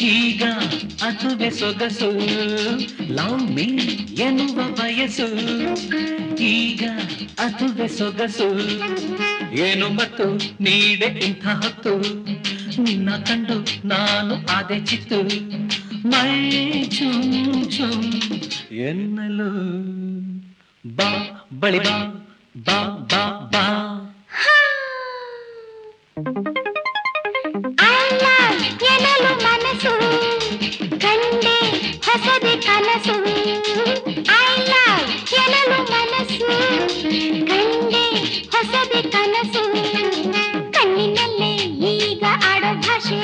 ಈಗ ಅದುವೆ ಸೊಗಸು love me ಎನ್ನುವ ಬಯಸು ಈಗ ಅದುವೆ ಸೊಗಸು ಏನು ಮತ್ತು ನೀಡೆ ಇಂಥ ಹೊತ್ತು ನಿನ್ನ ಕಂಡು ನಾನು ಆದೆ ಚಿತ್ತು ಮೈ ಝುಮ್ ಝುಮ್ ಎನ್ನಲು ಬಾ ಬಳಿ ಬಾ ಬಾ ಬಾ ಬಾ ಎನಲು ಮನಸ್ಸು ಕಂಡೆ ಹೊಸದೆ ಕನಸು ಎನಲು ಮನಸ್ಸು ಕಂಡೆ ಹೊಸದೆ ಕನಸು ಕಣ್ಣಿನಲ್ಲೇ ಈಗ ಆಡೋ ಭಾಷೆ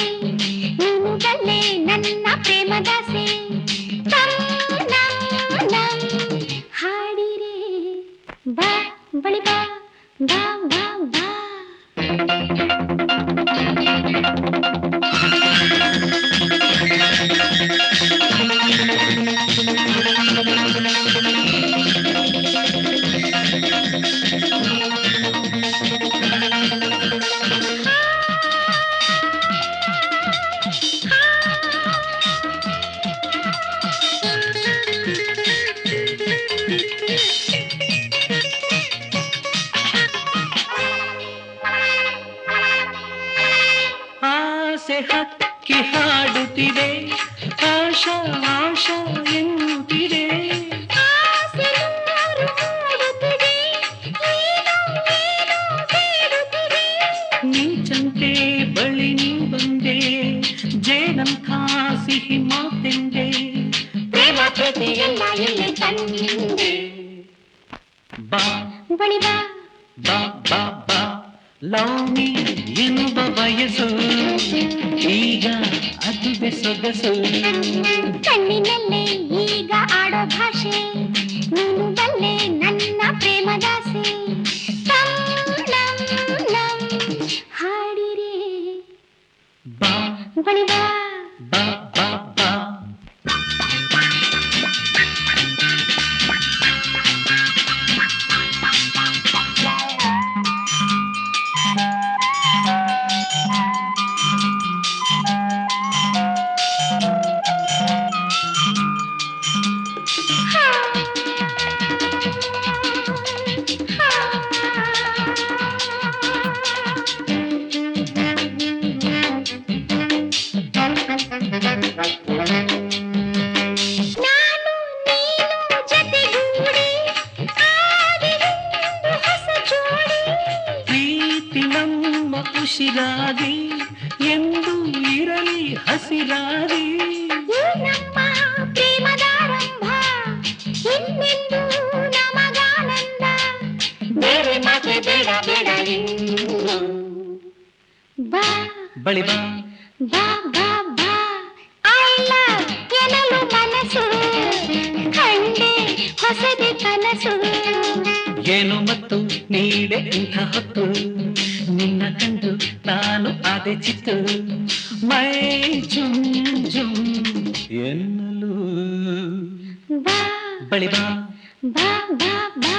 ನೀನು ಬಲ್ಲೆ ನನ್ನ ಪ್ರೇಮದಾಸೆ ಹಾಡಿರೆ ಬಾ ಬಳಿ ಬಾ ಬಾ ಬಾ ಬಾ ಆಸೆ ಹಕ್ಕಿ ಹಾಡುತ್ತಿದೆ ಆಶಾ ಆಶಾ ಎನ್ನುತ್ತಿದೆ ನೀಚಂತೆ ಬಳಿ ನೀ ಬಂದೆ ಜೇನಂಥ ಸಿಹಿ ಮಾತೆಂದೆ ಪ್ರೇಮ ಪ್ರೀತಿಯೆಲ್ಲ ಇಲ್ಲಿ ತಂದೆ ಬಾ ಬಳಿ ಬಾ ಬಾ ಬಾ ಬಾ ಲವ್ ಮೀ ಎನ್ನುವ ಬಯಸು ಈಗ ಅದುವೆ ಸೊಗಸು ಕಣ್ಣಿನಲ್ಲೇ ಈಗ ಆಡೋ ಭಾಷೆ ನೀನು ಬಲ್ಲೆ ನನ್ನ ಪ್ರೇಮದಾಸೆ ಹಾಡಿರೆ ಬಾ ಬಳಿ ಬಾ ಬಾ ಬಾ ಬಾ ನಮ್ಮ ಉಸಿರಾಗಿ ಎಂದು ಇರಲಿ ಹಸಿರಾಗಿ ನಮ್ಮ ಪ್ರೇಮದಾರಂಭ ಇನ್ನೆಂದು ನಮಗಾನಂದ ಬೇರೆ ಮಾತೆ ಬೇಡ ಬೇಡ ಇನ್ನು ಬಾ ಬಳಿ ಬಾ ಬಾ ಬಾ ಬಾ ಎನಲು ಮನಸ್ಸು ಕಂಡೆ ಹೊಸದೆ ಕನಸು ಏನು ಮತ್ತು ನೀಡೆ ಇಂಥ ಹೊತ್ತು ನಿನ್ನ ಕಂಡು ನಾನು ಆದೆ ಚಿತ್ತು ಮೈ ಜುಮ್ ಜುಮ್ ಎನ್ನಲು ಬಾ ಬಳಿ ಬಾ ಬಾ ಬಾ ಬಾ